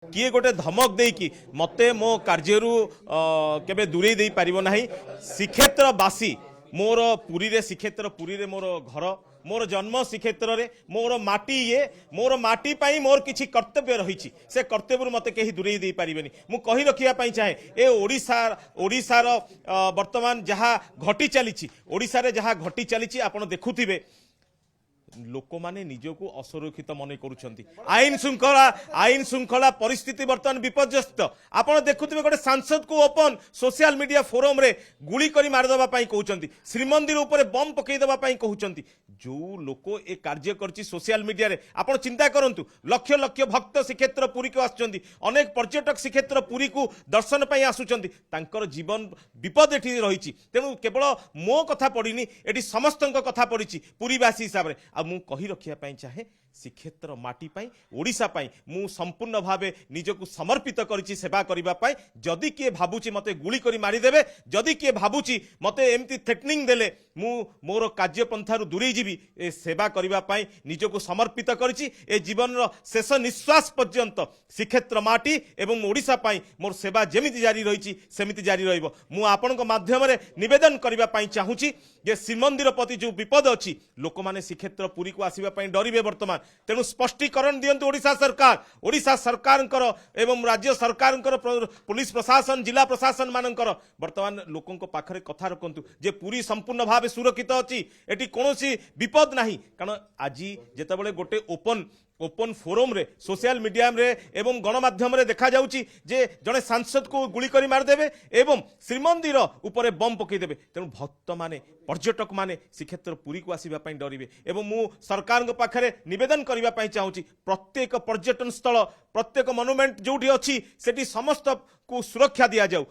किए गोटे धमक देकी मते मो कार्यरू केबे दूरे दे पारिबो नाही। श्रीक्षेत्रवासी मोर पुरी रे श्रीक्षेत्र पुरी रे मोर घर मोर जन्म श्रीक्षेत्र रे मोर माटी ये मोर माटी पाई मोर किछि कर्तव्य रही से कर्तव्य मते कहीं दूरे दे पारिबेनी। मु कहि रखिया पाई चाहे ए ओडिशार वर्तमान जहाँ घटी चली ओडिशा रे जहाँ घटी चली आपण देखुथिबे लोक माने निजको असुरक्षित मन करुछंती। आईन श्रृंखला परिस्थिति बर्तमान विपर्यस्त। आपण देखुथिबे गोटे सांसद को ओपन सोशल मीडिया फोरम रे गुली करी मार दबा पई कहउचंती, श्रीमंदिर ऊपर बम पकई दबा पई कहउचंती। जो लोक ए कार्य करछि सोशल मीडिया रे आपण चिंता करंतु लक्ष लक्ष भक्त श्रीक्षेत्र पुरी को आछंती, अनेक पर्यटक श्रीक्षेत्र पुरी को दर्शन पई आसुचंती, तांकर जीवन विपद एठी रहिछि। तेनु केवल मो कथा पडिनी एठी समस्तक कथा पडिछि पुरीवासी हिसाब रे। आ मु कहि रखिया पई चाहे श्रीक्षेत्र माटी पाई ओडिशा पाई मु संपूर्ण भावे निजको समर्पित करिछि सेवा करिबा पाई। जदि किए भाबुछि मते गुली करी मारी देबे, जदि किए भाबुछि मते एमती थ्रेटनिंग देले मु मोर कार्यपंथारु दूरे जीवी ए सेवा करिबा पाई निजको समर्पित करिछि। ए जीवन शेष निश्वास पर्यंत श्रीक्षेत्र माटी एवं ओडिशा पाई मोर सेवा जेमिति जारी रहिछि सेमिति जारी रहइबो। मु आपनक माध्यम रे निवेदन करिबा पाई चाहूछि जे श्रीमंदिर प्रति जो विपद अछि लोक माने श्रीक्षेत्र पुरी को आसीबा पाई डरिबे वर्तमान। तेणु स्पष्टीकरण दियंतु ओडिशा सरकार एवं राज्य सरकार पुलिस प्रशासन जिला प्रशासन मानकर वर्तमान लोकों पाखरे कथा रखंतु जे पूरी संपूर्ण भाव सुरक्षित अछि, एटी कोनोसी विपद नाही। कारण आज जेतेबेले गोटे ओपन फोरम रे सोशल मीडिया रे एवं गणमाध्यम रे देखा जाउची जे जने सांसद को गुली करी मार देबे एवं श्रीमंदिर ऊपर बम पकई देबे। तेणु भक्त माने पर्यटक माने श्रीक्षेत्र पुरी को आसीबा पई डरिबे। एवं मु सरकार को पाखरे निवेदन करिबा पई चाहूची प्रत्येक पर्यटन स्थल प्रत्येक मनुमेंट जोठी अछि सेठी समस्त को सुरक्षा दिया जाऊ।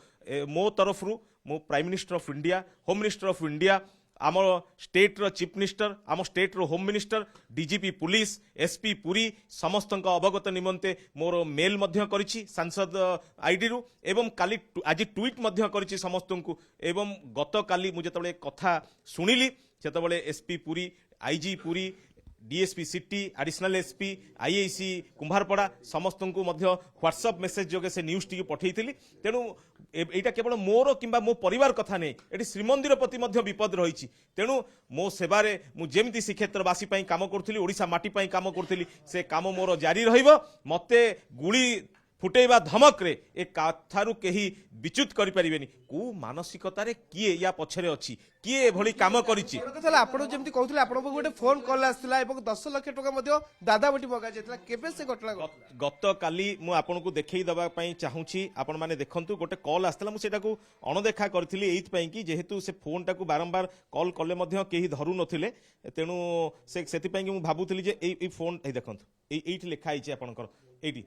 मो तरफरु मो prime minister of India, home minister of India, आम स्टेट रो चीफ मिनिस्टर, आम स्टेट रो home minister, DGP police, SP Puri समस्त अवगत निमंते मोर मेल मध्य करिछि सांसद आईडी रु एवं काली आज ट्वीट मध्य करिछि समस्त को। एवं गत काली मु जेतबेले कथा सुनिली सेतबेले SP Puri, IG Puri, DSP city, additional SP, IIC Kumbharpada समस्त को मध्य व्हाट्सएप मेसेज जोगे से न्यूज टी पठेइथिली। तेणु एटा केवल मोर किंबा मो परिवार कथा नहीं, एटी श्रीमंदिर प्रति मध्य विपद रही। तेणु मो सेवारे मु जेमती श्रीक्षेत्रवासी पई काम करथुली ओडिशा माटी पई काम करथुली से काम मोर जारी रहिबो। मते गुली फुटेबा धमक रे ए कथारु केही विच्युत करि परिबेनी। को मानसिकता रे किए या पछरे अछि, किए एभली काम करिछि। आपण जेमती कहथुले आपण गोटे फोन कॉल आस्तिला एवं 10 लाख टका मध्य दादा बटी मगा जेतला केबे से घटना गत काली मु आपन को देखै दबा पई चाहूछि। आपण माने देखंतु गोटे कॉल आस्तिला मु सेटा को अणदेखा करथिली एइत पई कि जेहेतु से फोन टा को बारंबार कॉल कले मध्य केही धरु नथिले। तेणु से सेति पई कि मु भाबुथिली जे ए फोन ए देखंतु एइठ लेखा आइछि आपनकर एइटी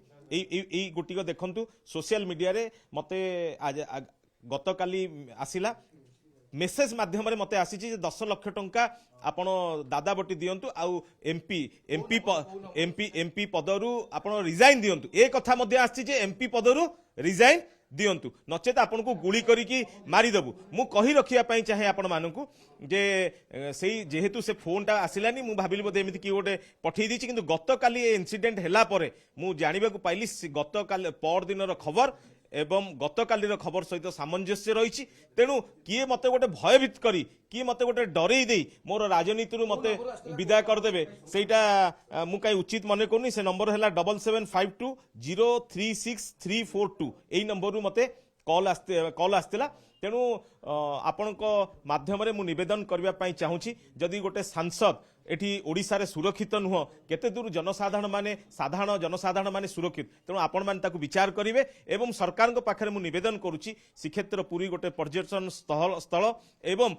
गोटी को देखंतु सोशल मीडिया रे मते गत काली आसिला मेसेज माध्यम रे मते आसी 10 लाख टंका आपण दादा बटी दियंतु आउ एमपी पदरु आपण रिजाइन दियंतु। ए कथा मध्ये आसी जे एमपी पदरु रिजाइन दियंतु नचेत आपन को गुली करिकी मारी देबु। मु कहि रखिया पई चाहे आपण मानकु जे सेही जेहेतु से फोन टा आसिलानी मु भाबिली बोधे एमिति कि गोटे पठेई दिछि। किंतु गत काली इंसिडेंट हैला परे मु जानिबा को पाइली गत काल पर दिनर खबर एवं गत कालीर खबर सहित सामंजस्य रही। तेणु किए मते गोटे भयभीत करी किए मते गोटे डरई दे मोर राजनीति मते विदाय करदेबे सेटा मु कहीं उचित मन करनी। से नंबर है 7752036342 यही नंबर रु मते कॉल आस्तिला। तेणु आपण माध्यम रे मु निवेदन करबा पई चाहूची जदि गोटे सांसद एठी ओडिसा रे सुरक्षित नुह केते दूर साधारण जनसाधारण माने सुरक्षित। तेणु आपण माने ताकू विचार करिवे एवं सरकार को पाखरे मु निवेदन करूची श्रीक्षेत्र पुरी गोटे पर्यटन स्थल एवं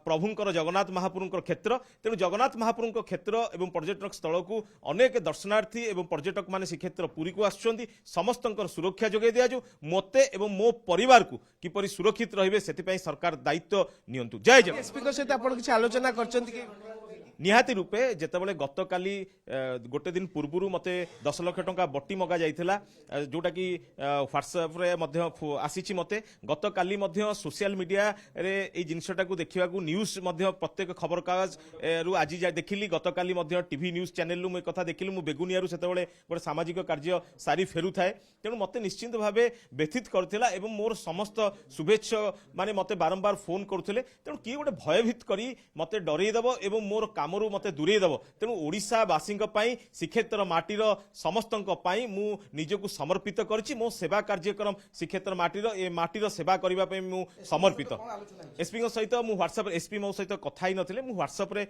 प्रभुंकर जगन्नाथ महाप्रभुंकर क्षेत्र। तेणु जगन्नाथ महाप्रभुंकर क्षेत्र एवं पर्यटन स्थल को अनेक दर्शनार्थी एवं पर्यटक माने श्रीक्षेत्र पुरी को आछुचंती। समस्तंकर सुरक्षा जोगे दिया जो मते एवं मो परिवार को किपरि सुरक्षित रहिबे सेति पई सरकार दायित्व नियंतु। जय जगन्नाथ। एसपी को सहित आपण किछ आलोचना करचंती कि निहाती रूपे जेतेबेले गतकाली गोटे दिन पूर्व मते 10 लाख टंका बट्टी मगा जाइथिला जोटा कि व्हाट्सएप रे मध्य आसीची मते गतकाली मध्य सोशल मीडिया रे ए जिनसटा को देखिबा को न्यूज मध्य प्रत्येक खबर कागज रु आज देखिली गतकाली मध्य टीवी न्यूज चैनल रु मैं कथा देखिली मु बेगुनिया रु सेतेबेले गोटे सामाजिक कार्य सारी फेरु थाए तेणु मते निश्चित भावे व्यथित करथिला एवं मोर समस्त शुभेच्छा माने मते बारंबार फोन करथिले तेणु किए गोटे भयभीत करी मते डरै देबो एवं मोर कामरू मते दूरे देबो तेणु ओडिशा वासींक पई श्रीक्षेत्र माटीर समस्तंक पई मु निजको समर्पित करछि मो सेवा कार्यक्रम श्रीक्षेत्र माटीर ए माटीर सेवा करिबा पई मु समर्पित एसपी को सहित मु व्हाट्सएप एसपी मो सहित कथा ही नथिले मु व्हाट्सएप रे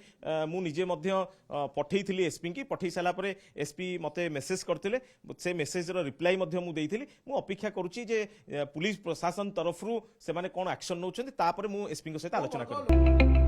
मु निजे मध्य पठेइथिली एसपी की पठेइ साला परे एसपी मते मेसेज करथिले से मेसेज रो रिप्लाई मध्य मु देइथिली मु अपेक्षा करूछि जे पुलिस प्रशासन तरफ रु से माने कोन एक्शन नउछन्ती तापर मु एसपी को सहित आलोचना करबो।